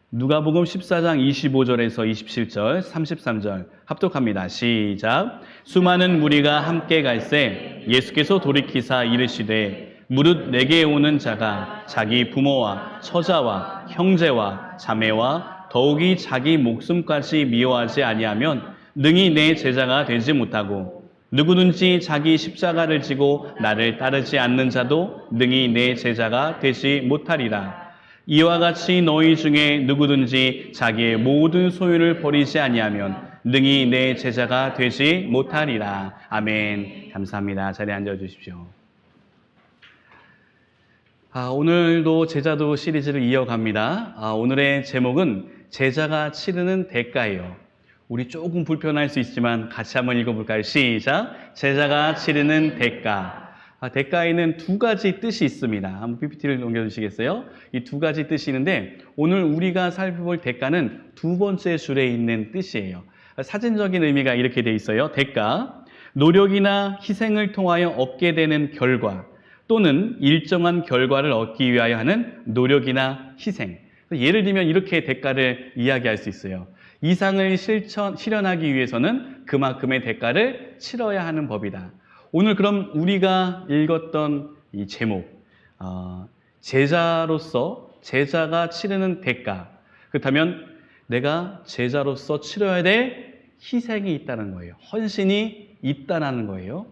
누가복음 14장 25절에서 27절, 33절 합독합니다. 시작. 수많은 무리가 함께 갈새 예수께서 돌이키사 이르시되 무릇 내게 오는 자가 자기 부모와 처자와 형제와 자매와 더욱이 자기 목숨까지 미워하지 아니하면 능히 내 제자가 되지 못하고 누구든지 자기 십자가를 지고 나를 따르지 않는 자도 능히 내 제자가 되지 못하리라. 이와 같이 너희 중에 누구든지 자기의 모든 소유를 버리지 아니하면 능히 내 제자가 되지 못하리라. 아멘. 감사합니다. 자리에 앉아주십시오. 오늘도 제자도 시리즈를 이어갑니다. 오늘의 제목은 제자가 치르는 대가예요. 우리 조금 불편할 수 있지만 같이 한번 읽어볼까요? 시작. 제자가 치르는 대가. 대가에는 두 가지 뜻이 있습니다. 한번 PPT를 넘겨주시겠어요? 이 두 가지 뜻이 있는데 오늘 우리가 살펴볼 대가는 두 번째 줄에 있는 뜻이에요. 사진적인 의미가 이렇게 돼 있어요. 대가, 노력이나 희생을 통하여 얻게 되는 결과 또는 일정한 결과를 얻기 위하여 하는 노력이나 희생. 예를 들면 이렇게 대가를 이야기할 수 있어요. 이상을 실현하기 위해서는 그만큼의 대가를 치러야 하는 법이다. 오늘 그럼 우리가 읽었던 이 제목, 제자로서 제자가 치르는 대가. 그렇다면 내가 제자로서 치러야 될 희생이 있다는 거예요. 헌신이 있다는 거예요.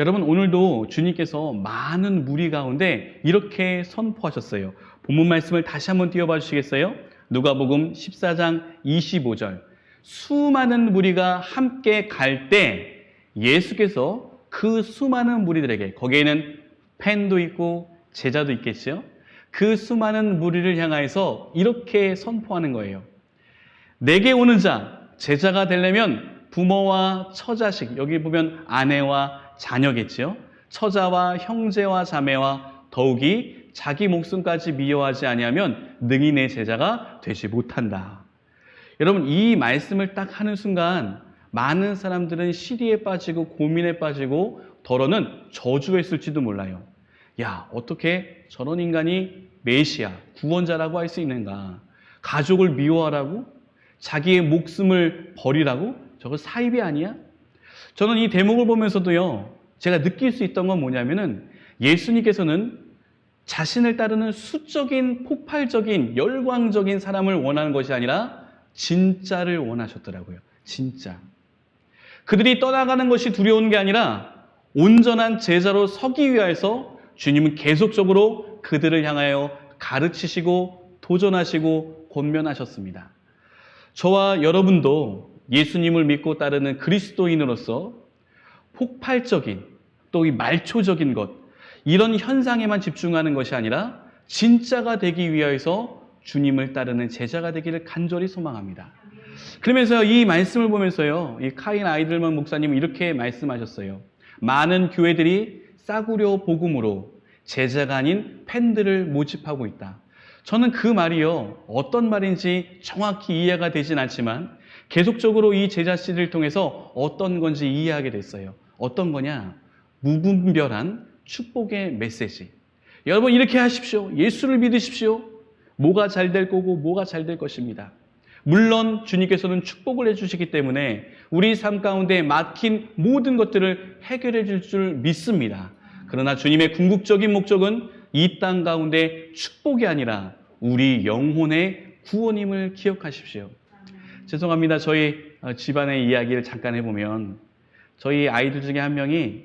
여러분, 오늘도 주님께서 많은 무리 가운데 이렇게 선포하셨어요. 본문 말씀을 다시 한번 띄워봐 주시겠어요? 누가복음 14장 25절. 수많은 무리가 함께 갈 때 예수께서 그 수많은 무리들에게, 거기에는 팬도 있고 제자도 있겠죠. 그 수많은 무리를 향하여서 이렇게 선포하는 거예요. 내게 오는 자, 제자가 되려면 부모와 처자식, 여기 보면 아내와 자녀겠죠. 처자와 형제와 자매와 더욱이 자기 목숨까지 미워하지 아니하면 능히 내 제자가 되지 못한다. 여러분, 이 말씀을 딱 하는 순간 많은 사람들은 시리에 빠지고 고민에 빠지고 더러는 저주했을지도 몰라요. 야, 어떻게 저런 인간이 메시아, 구원자라고 할 수 있는가? 가족을 미워하라고? 자기의 목숨을 버리라고? 저거 사입이 아니야? 저는 이 대목을 보면서도요, 제가 느낄 수 있던 건 뭐냐면은 예수님께서는 자신을 따르는 수적인, 폭발적인, 열광적인 사람을 원하는 것이 아니라 진짜를 원하셨더라고요. 진짜. 그들이 떠나가는 것이 두려운 게 아니라 온전한 제자로 서기 위해서 주님은 계속적으로 그들을 향하여 가르치시고 도전하시고 권면하셨습니다. 저와 여러분도 예수님을 믿고 따르는 그리스도인으로서 폭발적인 또 이 말초적인 것, 이런 현상에만 집중하는 것이 아니라 진짜가 되기 위해서 주님을 따르는 제자가 되기를 간절히 소망합니다. 그러면서 이 말씀을 보면서요, 이 카인 아이들먼 목사님은 이렇게 말씀하셨어요. 많은 교회들이 싸구려 복음으로 제자가 아닌 팬들을 모집하고 있다. 저는 그 말이요, 어떤 말인지 정확히 이해가 되진 않지만 계속적으로 이 제자 씨를 통해서 어떤 건지 이해하게 됐어요. 어떤 거냐? 무분별한 축복의 메시지. 여러분, 이렇게 하십시오. 예수를 믿으십시오. 뭐가 잘 될 거고 뭐가 잘 될 것입니다. 물론 주님께서는 축복을 해주시기 때문에 우리 삶 가운데 막힌 모든 것들을 해결해 줄 줄 믿습니다. 그러나 주님의 궁극적인 목적은 이 땅 가운데 축복이 아니라 우리 영혼의 구원임을 기억하십시오. 죄송합니다. 저희 집안의 이야기를 잠깐 해보면 저희 아이들 중에 한 명이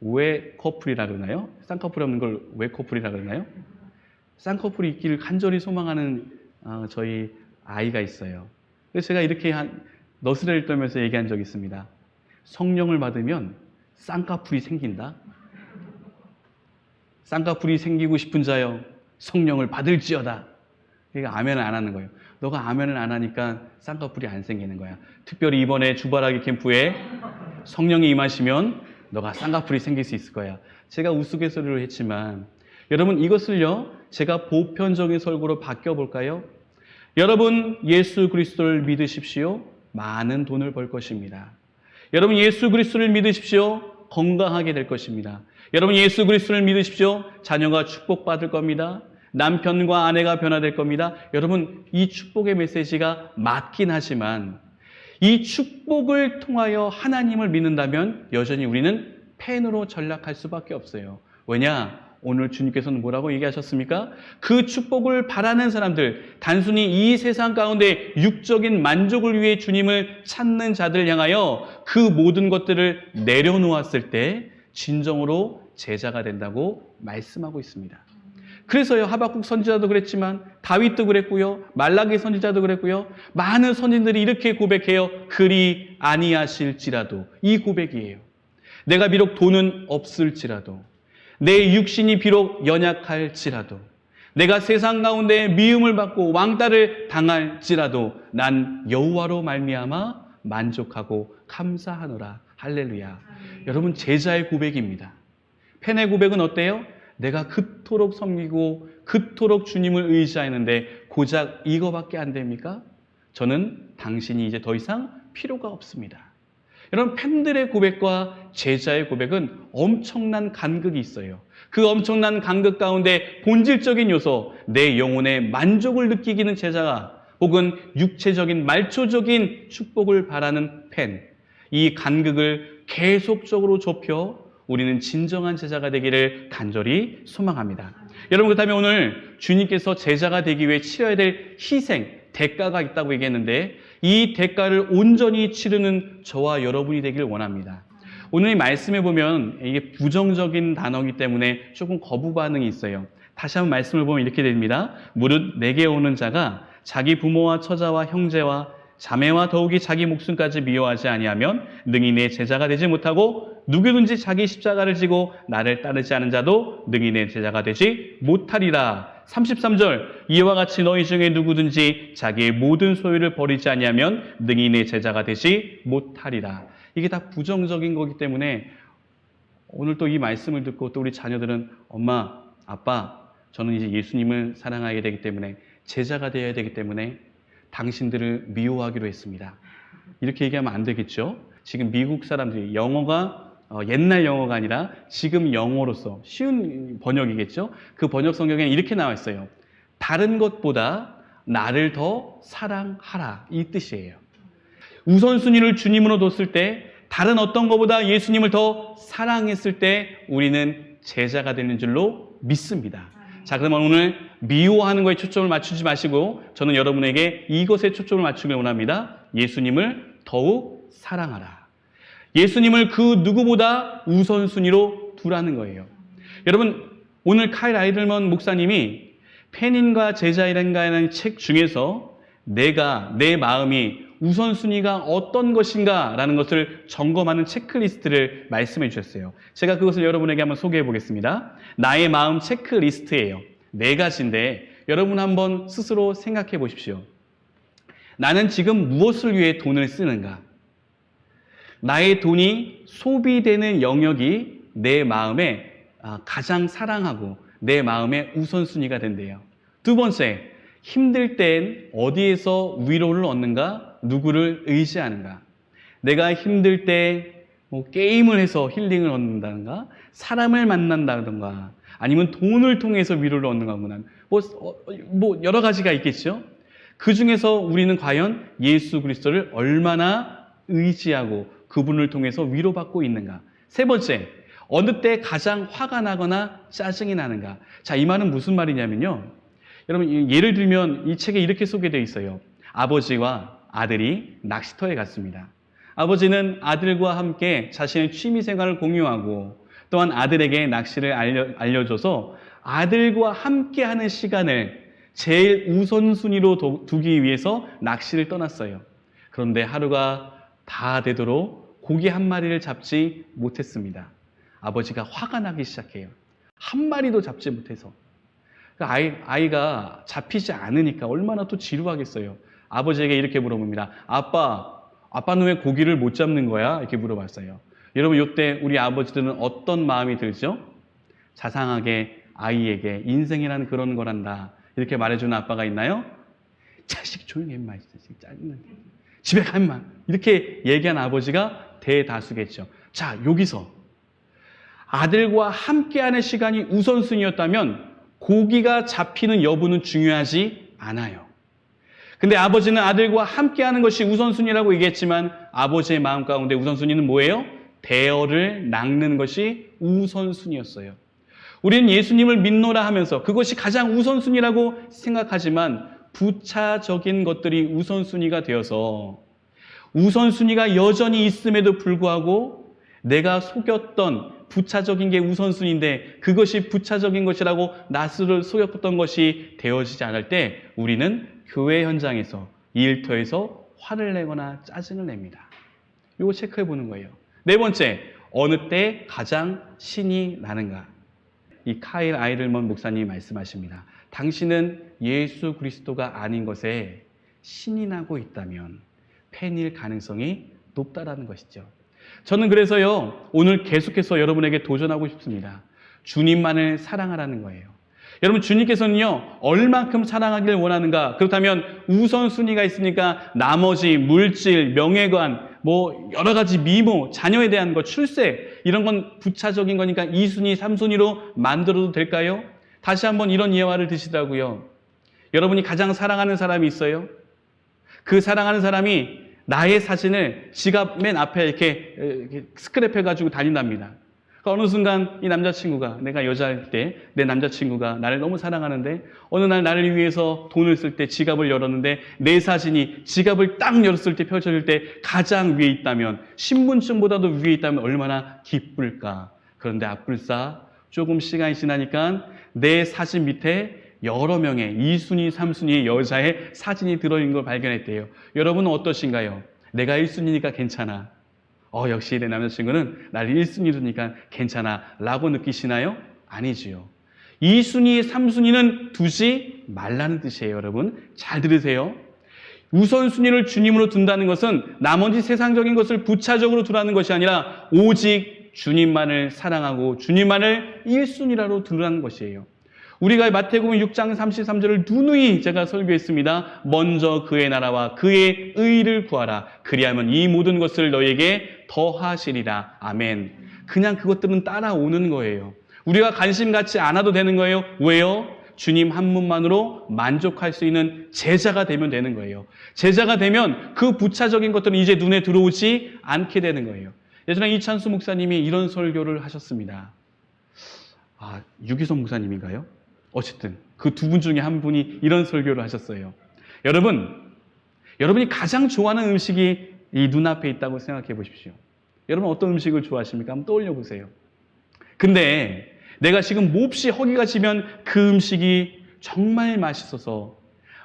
왜 커플이라 그러나요? 쌍꺼풀 없는 걸 왜 커플이라 그러나요? 쌍꺼풀이 있기를 간절히 소망하는 저희 아이가 있어요. 그래서 제가 이렇게 너스레를 떨면서 얘기한 적이 있습니다. 성령을 받으면 쌍꺼풀이 생긴다. 쌍꺼풀이 생기고 싶은 자여 성령을 받을지어다. 그러니까 아멘을 안 하는 거예요. 너가 아멘을 안 하니까 쌍꺼풀이 안 생기는 거야. 특별히 이번에 주바라기 캠프에 성령이 임하시면 너가 쌍꺼풀이 생길 수 있을 거야. 제가 우스갯소리로 했지만 여러분, 이것을요, 제가 보편적인 설교로 바뀌어볼까요? 여러분, 예수 그리스도를 믿으십시오. 많은 돈을 벌 것입니다. 여러분, 예수 그리스도를 믿으십시오. 건강하게 될 것입니다. 여러분, 예수 그리스도를 믿으십시오. 자녀가 축복받을 겁니다. 남편과 아내가 변화될 겁니다. 여러분, 이 축복의 메시지가 맞긴 하지만 이 축복을 통하여 하나님을 믿는다면 여전히 우리는 펜으로 전락할 수밖에 없어요. 왜냐? 오늘 주님께서는 뭐라고 얘기하셨습니까? 그 축복을 바라는 사람들, 단순히 이 세상 가운데 육적인 만족을 위해 주님을 찾는 자들 향하여 그 모든 것들을 내려놓았을 때 진정으로 제자가 된다고 말씀하고 있습니다. 그래서요, 하박국 선지자도 그랬지만 다윗도 그랬고요, 말라기 선지자도 그랬고요, 많은 선진들이 이렇게 고백해요. 그리 아니하실지라도. 이 고백이에요. 내가 비록 돈은 없을지라도, 내 육신이 비록 연약할지라도, 내가 세상 가운데 미움을 받고 왕따를 당할지라도 난 여호와로 말미암아 만족하고 감사하노라. 할렐루야. 여러분, 제자의 고백입니다. 펜의 고백은 어때요? 내가 그토록 섬기고 그토록 주님을 의지하는데 고작 이거밖에 안 됩니까? 저는 당신이 이제 더 이상 필요가 없습니다. 여러분, 팬들의 고백과 제자의 고백은 엄청난 간극이 있어요. 그 엄청난 간극 가운데 본질적인 요소, 내 영혼의 만족을 느끼기는 제자가 혹은 육체적인 말초적인 축복을 바라는 팬, 이 간극을 계속적으로 좁혀 우리는 진정한 제자가 되기를 간절히 소망합니다. 여러분, 그렇다면 오늘 주님께서 제자가 되기 위해 치러야 될 희생, 대가가 있다고 얘기했는데 이 대가를 온전히 치르는 저와 여러분이 되길 원합니다. 오늘 이 말씀에 보면 이게 부정적인 단어이기 때문에 조금 거부 반응이 있어요. 다시 한번 말씀을 보면 이렇게 됩니다. 무릇 내게 오는 자가 자기 부모와 처자와 형제와 자매와 더욱이 자기 목숨까지 미워하지 아니하면 능히 내 제자가 되지 못하고 누구든지 자기 십자가를 지고 나를 따르지 않은 자도 능히 내 제자가 되지 못하리라. 33절, 이와 같이 너희 중에 누구든지 자기의 모든 소유를 버리지 아니하면 능히 내 제자가 되지 못하리라. 이게 다 부정적인 거기 때문에 오늘 또 이 말씀을 듣고 또 우리 자녀들은 엄마, 아빠, 저는 이제 예수님을 사랑하게 되기 때문에 제자가 되어야 되기 때문에 당신들을 미워하기로 했습니다. 이렇게 얘기하면 안 되겠죠? 지금 미국 사람들이 영어가 옛날 영어가 아니라 지금 영어로서 쉬운 번역이겠죠? 그 번역 성경에는 이렇게 나와 있어요. 다른 것보다 나를 더 사랑하라. 이 뜻이에요. 우선순위를 주님으로 뒀을 때 다른 어떤 것보다 예수님을 더 사랑했을 때 우리는 제자가 되는 줄로 믿습니다. 자, 그러면 오늘 미워하는 거에 초점을 맞추지 마시고 저는 여러분에게 이것에 초점을 맞추길 원합니다. 예수님을 더욱 사랑하라. 예수님을 그 누구보다 우선순위로 두라는 거예요. 여러분, 오늘 카일 아이들먼 목사님이 펜인과 제자인가라는 책 중에서 내 마음이 우선순위가 어떤 것인가 라는 것을 점검하는 체크리스트를 말씀해 주셨어요. 제가 그것을 여러분에게 한번 소개해 보겠습니다. 나의 마음 체크리스트예요. 4가지인데 여러분 한번 스스로 생각해 보십시오. 나는 지금 무엇을 위해 돈을 쓰는가? 나의 돈이 소비되는 영역이 내 마음에 가장 사랑하고 내 마음의 우선순위가 된대요. 2번째, 힘들 땐 어디에서 위로를 얻는가? 누구를 의지하는가? 내가 힘들 때 게임을 해서 힐링을 얻는다든가, 사람을 만난다든가, 아니면 돈을 통해서 위로를 얻는가 보면 여러 가지가 있겠죠. 그 중에서 우리는 과연 예수 그리스도를 얼마나 의지하고 그분을 통해서 위로받고 있는가? 3번째, 어느 때 가장 화가 나거나 짜증이 나는가? 자, 이 말은 무슨 말이냐면요. 여러분, 예를 들면 이 책에 이렇게 소개되어 있어요. 아버지와 아들이 낚시터에 갔습니다. 아버지는 아들과 함께 자신의 취미생활을 공유하고 또한 아들에게 낚시를 알려줘서 아들과 함께하는 시간을 제일 우선순위로 두기 위해서 낚시를 떠났어요. 그런데 하루가 다 되도록 고기 한 마리를 잡지 못했습니다. 아버지가 화가 나기 시작해요. 한 마리도 잡지 못해서. 아이가 잡히지 않으니까 얼마나 또 지루하겠어요. 아버지에게 이렇게 물어봅니다. 아빠는 왜 고기를 못 잡는 거야? 이렇게 물어봤어요. 여러분, 이때 우리 아버지들은 어떤 마음이 들죠? 자상하게 아이에게 인생이란 그런 거란다. 이렇게 말해주는 아빠가 있나요? 자식 조용히 해, 인마. 자식 짜증나게. 집에 가, 인마. 이렇게 얘기한 아버지가 대다수겠죠. 자, 여기서 아들과 함께하는 시간이 우선순위였다면 고기가 잡히는 여부는 중요하지 않아요. 근데 아버지는 아들과 함께하는 것이 우선순위라고 얘기했지만 아버지의 마음 가운데 우선순위는 뭐예요? 대어를 낚는 것이 우선순위였어요. 우리는 예수님을 믿노라 하면서 그것이 가장 우선순위라고 생각하지만 부차적인 것들이 우선순위가 되어서 우선순위가 여전히 있음에도 불구하고 내가 속였던 부차적인 게 우선순위인데 그것이 부차적인 것이라고 나스를 속였던 것이 되어지지 않을 때 우리는 교회 현장에서 일터에서 화를 내거나 짜증을 냅니다. 이거 체크해 보는 거예요. 네 번째, 어느 때 가장 신이 나는가? 이 카일 아이를먼 목사님이 말씀하십니다. 당신은 예수 그리스도가 아닌 것에 신이 나고 있다면 팬일 가능성이 높다라는 것이죠. 저는 그래서요, 오늘 계속해서 여러분에게 도전하고 싶습니다. 주님만을 사랑하라는 거예요. 여러분, 주님께서는요, 얼만큼 사랑하기를 원하는가? 그렇다면 우선순위가 있으니까 나머지 물질, 명예관, 여러 가지 미모, 자녀에 대한 것, 출세, 이런 건 부차적인 거니까 2순위, 3순위로 만들어도 될까요? 다시 한번 이런 예화를 드시더라고요. 여러분이 가장 사랑하는 사람이 있어요? 그 사랑하는 사람이 나의 사진을 지갑 맨 앞에 이렇게 스크랩해가지고 다닌답니다. 어느 순간 이 남자친구가, 내가 여자일 때 내 남자친구가 나를 너무 사랑하는데 어느 날 나를 위해서 돈을 쓸 때 지갑을 열었는데 내 사진이 지갑을 딱 열었을 때 펼쳐질 때 가장 위에 있다면, 신분증보다도 위에 있다면 얼마나 기쁠까. 그런데 앞불싸 조금 시간이 지나니까 내 사진 밑에 여러 명의 2순위, 3순위 여자의 사진이 들어있는 걸 발견했대요. 여러분은 어떠신가요? 내가 1순위니까 괜찮아. 역시 내 남자친구는 나를 1순위로니까 괜찮아 라고 느끼시나요? 아니지요. 2순위, 3순위는 두지 말라는 뜻이에요. 여러분 잘 들으세요. 우선순위를 주님으로 둔다는 것은 나머지 세상적인 것을 부차적으로 두라는 것이 아니라 오직 주님만을 사랑하고 주님만을 1순위로 두라는 것이에요. 우리가 마태복음 6장 33절을 누누이 제가 설교했습니다. 먼저 그의 나라와 그의 의를 구하라. 그리하면 이 모든 것을 너에게 더하시리라. 아멘. 그냥 그것들은 따라오는 거예요. 우리가 관심 갖지 않아도 되는 거예요. 왜요? 주님 한 분만으로 만족할 수 있는 제자가 되면 되는 거예요. 제자가 되면 그 부차적인 것들은 이제 눈에 들어오지 않게 되는 거예요. 예전에 이찬수 목사님이 이런 설교를 하셨습니다. 유기성 목사님인가요? 어쨌든 그 두 분 중에 한 분이 이런 설교를 하셨어요. 여러분이 가장 좋아하는 음식이 이 눈앞에 있다고 생각해 보십시오. 여러분 어떤 음식을 좋아하십니까? 한번 떠올려 보세요. 근데 내가 지금 몹시 허기가 지면 그 음식이 정말 맛있어서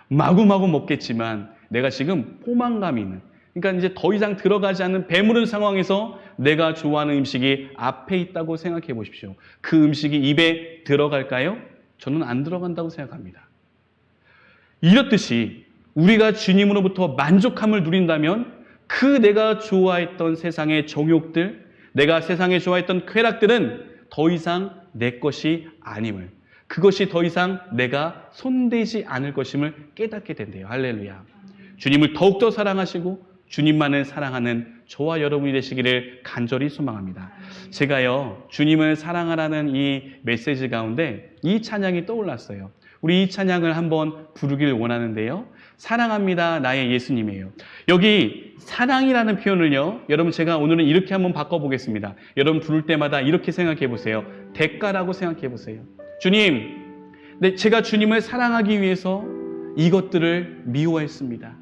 마구마구 먹겠지만 내가 지금 포만감이 있는, 그러니까 이제 더 이상 들어가지 않는 배부른 상황에서 내가 좋아하는 음식이 앞에 있다고 생각해 보십시오. 그 음식이 입에 들어갈까요? 저는 안 들어간다고 생각합니다. 이렇듯이 우리가 주님으로부터 만족함을 누린다면 그 내가 좋아했던 세상의 정욕들, 내가 세상에 좋아했던 쾌락들은 더 이상 내 것이 아님을, 그것이 더 이상 내가 손대지 않을 것임을 깨닫게 된대요. 할렐루야. 주님을 더욱더 사랑하시고 주님만을 사랑하는 저와 여러분이 되시기를 간절히 소망합니다. 제가요, 주님을 사랑하라는 이 메시지 가운데 이 찬양이 떠올랐어요. 우리 이 찬양을 한번 부르길 원하는데요. 사랑합니다 나의 예수님이에요. 여기 사랑이라는 표현을요, 여러분 제가 오늘은 이렇게 한번 바꿔보겠습니다. 여러분 부를 때마다 이렇게 생각해 보세요. 대가라고 생각해 보세요. 주님, 제가 주님을 사랑하기 위해서 이것들을 미워했습니다.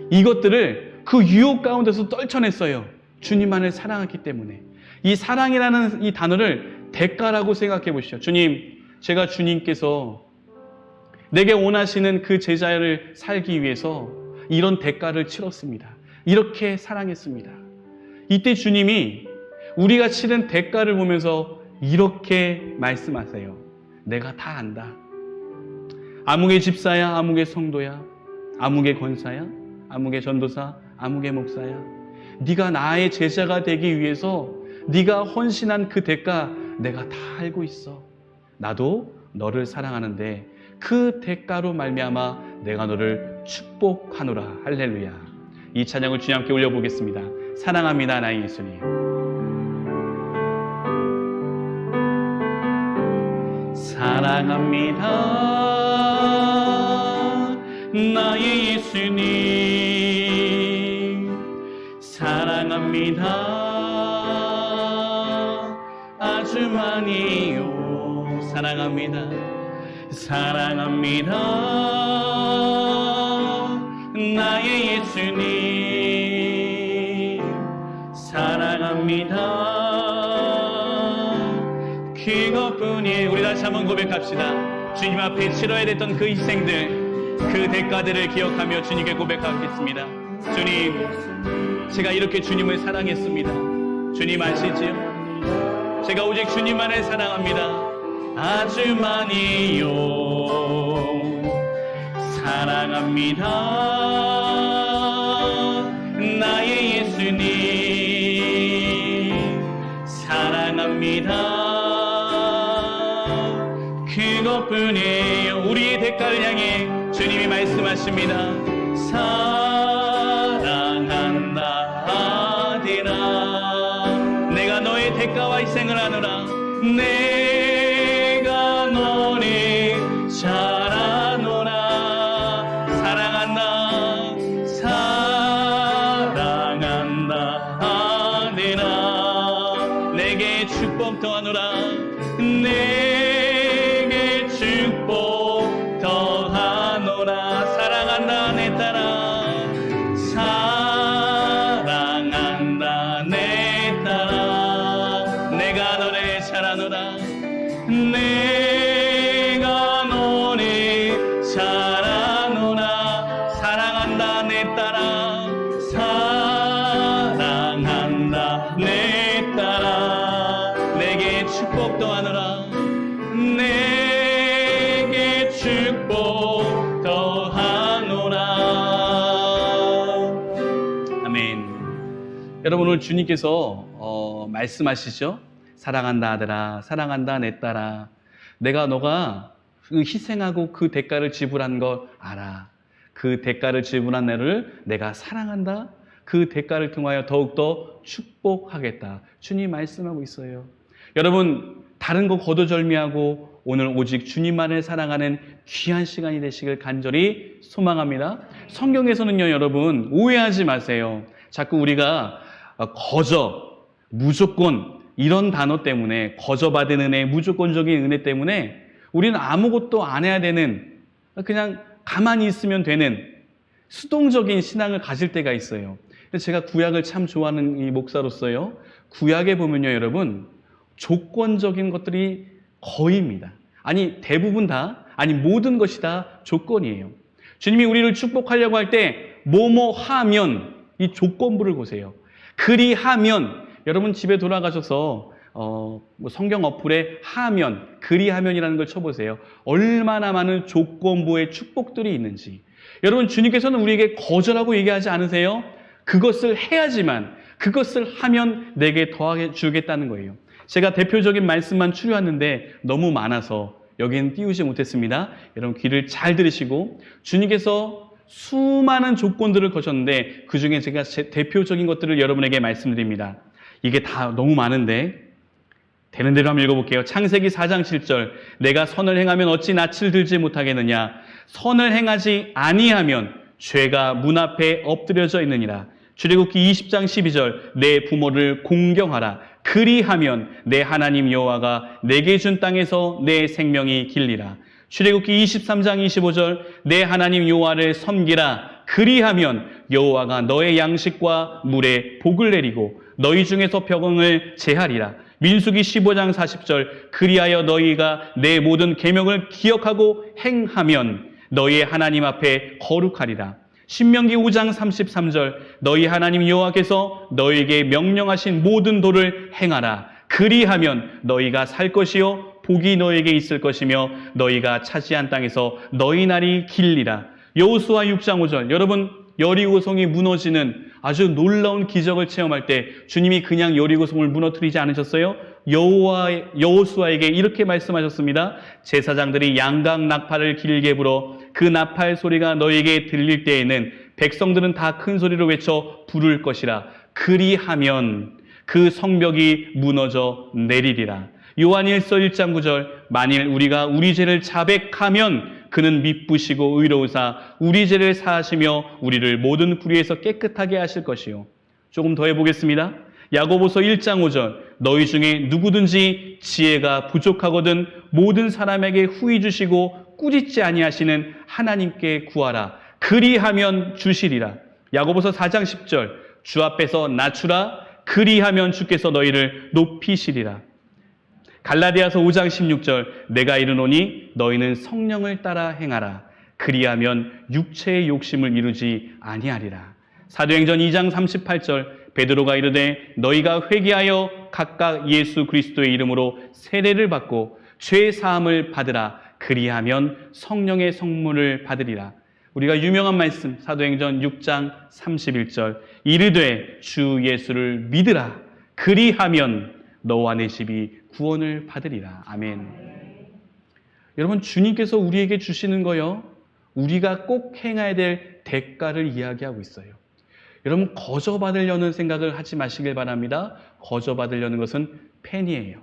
이것들을 그 유혹 가운데서 떨쳐냈어요. 주님만을 사랑했기 때문에. 이 사랑이라는 이 단어를 대가라고 생각해 보시죠. 주님, 제가 주님께서 내게 원하시는 그 제자를 살기 위해서 이런 대가를 치렀습니다. 이렇게 사랑했습니다. 이때 주님이 우리가 치른 대가를 보면서 이렇게 말씀하세요. 내가 다 안다. 아무개 집사야, 아무개 성도야, 아무개 권사야, 아무개 전도사, 아무개 목사야, 네가 나의 제자가 되기 위해서 네가 헌신한 그 대가 내가 다 알고 있어. 나도 너를 사랑하는데 그 대가로 말미암아 내가 너를 축복하노라. 할렐루야. 이 찬양을 주님 함께 올려보겠습니다. 사랑합니다 나의 예수님. 사랑합니다. 나의 예수님 사랑합니다. 아주 많이요. 사랑합니다. 사랑합니다. 나의 예수님 사랑합니다. 그것뿐이에요. 우리 다시 한번 고백합시다. 주님 앞에 치러야 됐던 그 희생들, 그 대가들을 기억하며 주님께 고백하겠습니다. 주님, 제가 이렇게 주님을 사랑했습니다. 주님 아시지요? 제가 오직 주님만을 사랑합니다. 아주 많이요. 사랑합니다. 나의 예수님 사랑합니다. 그것뿐이에요. 우리의 대가를 향해 주님이 말씀하십니다. 사랑한다 아들아, 내가 너의 대가와 희생을 하노라. 내가 너를 잘 아노라. 사랑한다 사랑한다 아들아, 내게 축복 더하노라. 내게 축복 더하노라. 사랑한다 내 딸아. 사랑한다 내 딸아, 내가 너를 잘하노라. 내가 너를 잘하노라. 사랑한다 내 딸아. 사랑한다 내 딸아, 내게 축복 더하노라. 내게 축복 더하노라. 아멘. 여러분, 오늘 주님께서 말씀하시죠. 사랑한다 아들아, 사랑한다 내 딸아, 내가 너가 그 희생하고 그 대가를 지불한 거 알아. 그 대가를 지불한 너를 내가 사랑한다. 그 대가를 통하여 더욱더 축복하겠다. 주님 말씀하고 있어요. 여러분, 다른 거 거두절미하고 오늘 오직 주님만을 사랑하는 귀한 시간이 되시길 간절히 소망합니다. 성경에서는요, 여러분 오해하지 마세요. 자꾸 우리가 거저, 무조건 이런 단어 때문에, 거저받은 은혜, 무조건적인 은혜 때문에 우리는 아무것도 안 해야 되는, 그냥 가만히 있으면 되는 수동적인 신앙을 가질 때가 있어요. 제가 구약을 참 좋아하는 이 목사로서요, 구약에 보면요 여러분, 조건적인 것들이 거의입니다. 아니 대부분 다, 아니 모든 것이 다 조건이에요. 주님이 우리를 축복하려고 할 때 뭐뭐 하면, 이 조건부를 보세요. 그리하면, 여러분 집에 돌아가셔서 성경 어플에 하면, 그리하면이라는 걸 쳐보세요. 얼마나 많은 조건부의 축복들이 있는지. 여러분, 주님께서는 우리에게 거절하고 얘기하지 않으세요? 그것을 해야지만, 그것을 하면 내게 더하게 주겠다는 거예요. 제가 대표적인 말씀만 추려왔는데 너무 많아서 여기는 띄우지 못했습니다. 여러분 귀를 잘 들으시고, 주님께서 수많은 조건들을 거셨는데 그 중에 제가 대표적인 것들을 여러분에게 말씀드립니다. 이게 다 너무 많은데 되는 대로 한번 읽어볼게요. 창세기 4장 7절, 내가 선을 행하면 어찌 낯을 들지 못하겠느냐. 선을 행하지 아니하면 죄가 문 앞에 엎드려져 있느니라. 출애굽기 20장 12절, 내 부모를 공경하라. 그리하면 내 하나님 여호와가 내게 준 땅에서 내 생명이 길리라. 출애굽기 23장 25절, 내 하나님 여호와를 섬기라. 그리하면 여호와가 너의 양식과 물에 복을 내리고 너희 중에서 병을 제하리라. 민수기 15장 40절, 그리하여 너희가 내 모든 계명을 기억하고 행하면 너희의 하나님 앞에 거룩하리라. 신명기 5장 33절, 너희 하나님 여호와께서 너희에게 명령하신 모든 도를 행하라. 그리하면 너희가 살 것이요 복이 너희에게 있을 것이며 너희가 차지한 땅에서 너희 날이 길리라. 여호수아 6장 5절, 여러분 여리고성이 무너지는 아주 놀라운 기적을 체험할 때 주님이 그냥 여리고성을 무너뜨리지 않으셨어요? 여호수아에게 이렇게 말씀하셨습니다. 제사장들이 양각 나팔을 길게 불어 그 나팔 소리가 너에게 들릴 때에는 백성들은 다 큰 소리로 외쳐 부를 것이라. 그리하면 그 성벽이 무너져 내리리라. 요한일서 1장 9절 만일 우리가 우리 죄를 자백하면 그는 미쁘시고 의로우사 우리 죄를 사하시며 우리를 모든 불의에서 깨끗하게 하실 것이요. 조금 더 해보겠습니다. 야고보서 1장 5절 너희 중에 누구든지 지혜가 부족하거든 모든 사람에게 후히 주시고 꾸짖지 아니하시는 하나님께 구하라. 그리하면 주시리라. 야고보서 4장 10절 주 앞에서 낮추라. 그리하면 주께서 너희를 높이시리라. 갈라디아서 5장 16절 내가 이르노니 너희는 성령을 따라 행하라. 그리하면 육체의 욕심을 이루지 아니하리라. 사도행전 2장 38절 베드로가 이르되 너희가 회개하여 각각 예수 그리스도의 이름으로 세례를 받고 죄 사함을 받으라. 그리하면 성령의 성물을 받으리라. 우리가 유명한 말씀 사도행전 6장 31절 이르되 주 예수를 믿으라. 그리하면 너와 내 집이 구원을 받으리라. 아멘. 여러분 주님께서 우리에게 주시는 거요 우리가 꼭 행해야 될 대가를 이야기하고 있어요. 여러분 거저 받으려는 생각을 하지 마시길 바랍니다. 거저 받으려는 것은 펜이에요.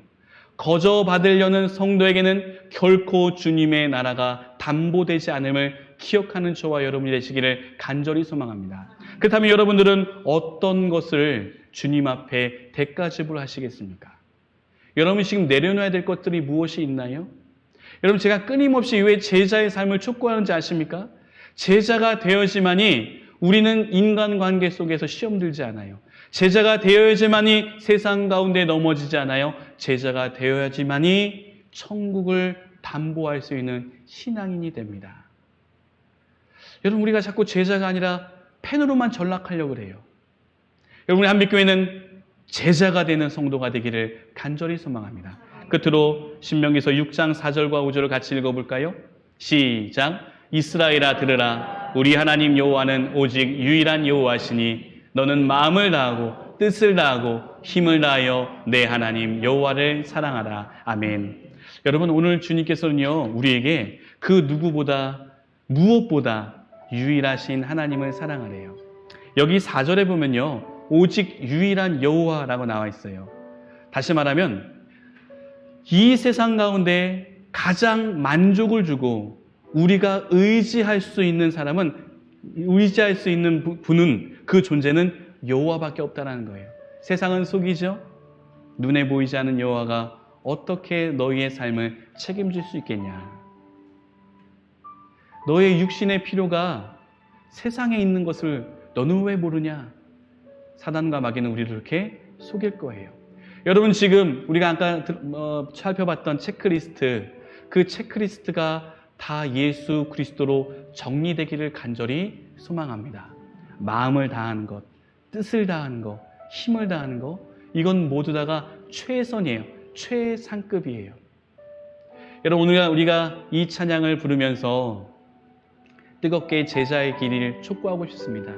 거저 받으려는 성도에게는 결코 주님의 나라가 담보되지 않음을 기억하는 저와 여러분이 되시기를 간절히 소망합니다. 그렇다면 여러분들은 어떤 것을 주님 앞에 대가 지불하시겠습니까? 여러분 지금 내려놔야 될 것들이 무엇이 있나요? 여러분 제가 끊임없이 왜 제자의 삶을 촉구하는지 아십니까? 제자가 되어야지만이 우리는 인간관계 속에서 시험 들지 않아요. 제자가 되어야지만이 세상 가운데 넘어지지 않아요. 제자가 되어야지만이 천국을 담보할 수 있는 신앙인이 됩니다. 여러분 우리가 자꾸 제자가 아니라 펜으로만 전락하려고 그래요. 여러분 우리 한빛교회는 제자가 되는 성도가 되기를 간절히 소망합니다. 끝으로 신명기서 6장 4절과 5절을 같이 읽어볼까요? 시작. 이스라엘아 들으라. 우리 하나님 여호와는 오직 유일한 여호와시니 너는 마음을 다하고 뜻을 다하고 힘을 다하여 내 하나님 여호와를 사랑하라. 아멘. 여러분 오늘 주님께서는요 우리에게 그 누구보다 무엇보다 유일하신 하나님을 사랑하래요. 여기 4절에 보면요 오직 유일한 여호와라고 나와 있어요. 다시 말하면 이 세상 가운데 가장 만족을 주고 우리가 의지할 수 있는 사람은 의지할 수 있는 분은 그 존재는 여호와밖에 없다는 거예요. 세상은 속이죠. 눈에 보이지 않는 여호와가 어떻게 너희의 삶을 책임질 수 있겠냐. 너의 육신의 필요가 세상에 있는 것을 너는 왜 모르냐. 사단과 마귀는 우리를 그렇게 속일 거예요. 여러분 지금 우리가 아까 살펴봤던 체크리스트 그 체크리스트가 다 예수 그리스도로 정리되기를 간절히 소망합니다. 마음을 다하는 것, 뜻을 다하는 것, 힘을 다하는 것 이건 모두 다가 최선이에요. 최상급이에요. 여러분 오늘 우리가 이 찬양을 부르면서 뜨겁게 제자의 길을 촉구하고 싶습니다.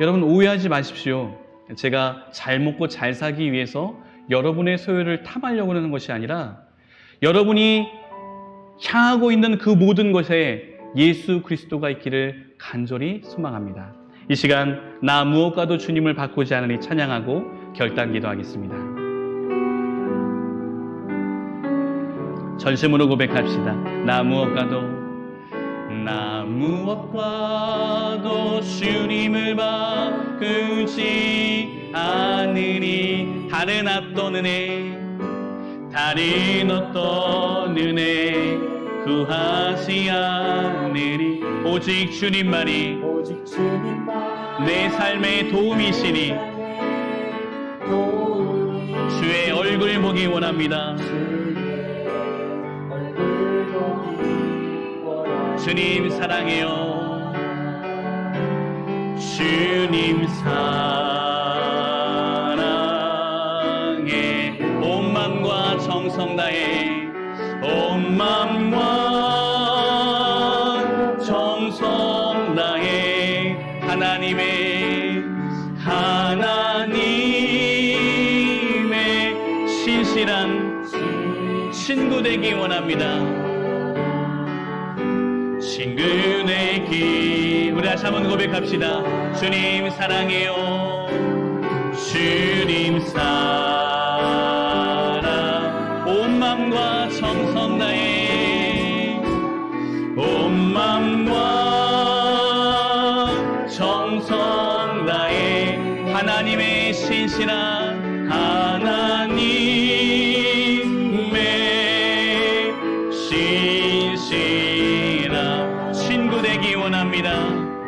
여러분 오해하지 마십시오. 제가 잘 먹고 잘 살기 위해서 여러분의 소유를 탐하려고 하는 것이 아니라 여러분이 향하고 있는 그 모든 것에 예수 그리스도가 있기를 간절히 소망합니다. 이 시간 나 무엇과도 주님을 바꾸지 않으니 찬양하고 결단 기도하겠습니다. 전심으로 고백합시다. 나 무엇과도 주님을 바꾸지 않으니 다른 어떤 은혜 구하지 않으리. 오직 주님만이 내 삶의 도움이시니 주의 얼굴 보기 원합니다. 주님 사랑해요. 주님 사랑해. 온 마음과 정성 다해 온 마음과 정성 다해 하나님의 신실한 친구 되기 원합니다. 친구 되기. 우리 다시 한번 고백합시다. 주님 사랑해요. 주님 사랑. 온 하나님의 신실한 하나님의 신실한 친구 되기 원합니다.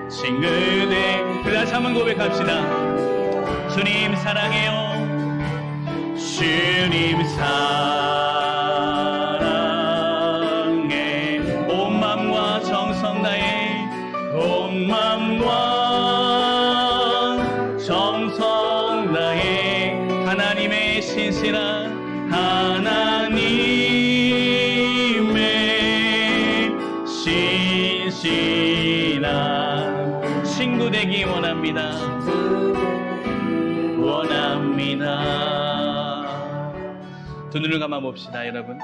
친구 되 다시 한번 고백합시다. 주님 사랑해요. 주님 사랑해. 온 마음과 정성 다해. 온 마음과 정성 다해. 하나님의 신실한 하나님의 신실한 친구 되기 원합니다. 두 눈을 감아 봅시다. 여러분,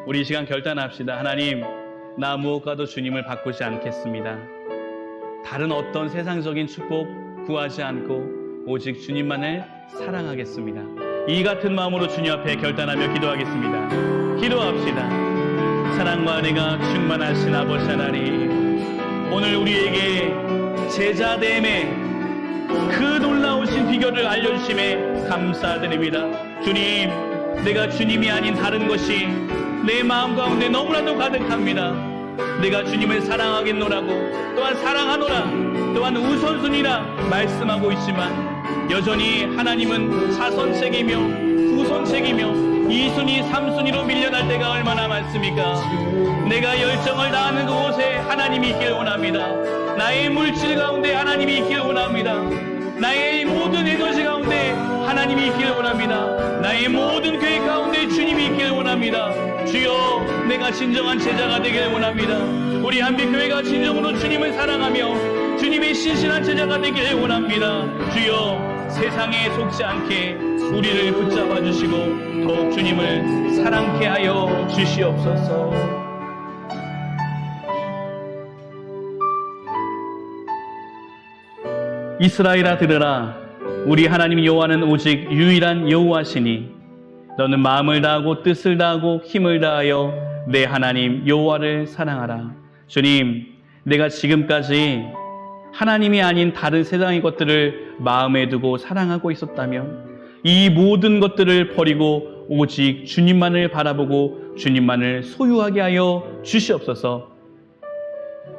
우리 이 시간 결단합시다. 하나님, 나 무엇과도 주님을 바꾸지 않겠습니다. 다른 어떤 세상적인 축복 구하지 않고 오직 주님만을 사랑하겠습니다. 이 같은 마음으로 주님 앞에 결단하며 기도하겠습니다. 기도합시다. 사랑과 은혜가 충만하신 아버지 하나님, 오늘 우리에게 제자됨의 그 놀라우신 비결을 알려주심에 감사드립니다. 주님, 내가 주님이 아닌 다른 것이 내 마음 가운데 너무나도 가득합니다. 내가 주님을 사랑하겠노라고, 또한 사랑하노라, 또한 우선순위라 말씀하고 있지만 여전히 하나님은 차선책이며 후선책이며 2순위, 3순위로 밀려날 때가 얼마나 많습니까? 내가 열정을 다하는 그곳에 하나님이 있길 원합니다. 나의 물질 가운데 하나님이 있길 원합니다. 나의 모든 에너지 가운데 하나님이 있길 원합니다. 나의 모든 계획 가운데 주님이 있길 원합니다. 주여, 내가 진정한 제자가 되길 원합니다. 우리 한빛교회가 진정으로 주님을 사랑하며 주님의 신실한 제자가 되길 원합니다. 주여, 세상에 속지 않게 우리를 붙잡아 주시고 더욱 주님을 사랑케 하여 주시옵소서. 이스라엘아 들으라. 우리 하나님 여호와는 오직 유일한 여호와시니 너는 마음을 다하고 뜻을 다하고 힘을 다하여 내 하나님 여호와를 사랑하라. 주님, 내가 지금까지 하나님이 아닌 다른 세상의 것들을 마음에 두고 사랑하고 있었다면 이 모든 것들을 버리고 오직 주님만을 바라보고 주님만을 소유하게 하여 주시옵소서.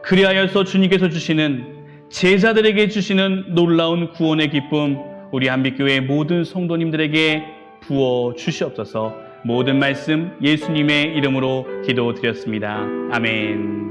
그리하여서 주님께서 주시는, 제자들에게 주시는 놀라운 구원의 기쁨, 우리 한빛교회 모든 성도님들에게 부어 주시옵소서. 모든 말씀 예수님의 이름으로 기도드렸습니다. 아멘.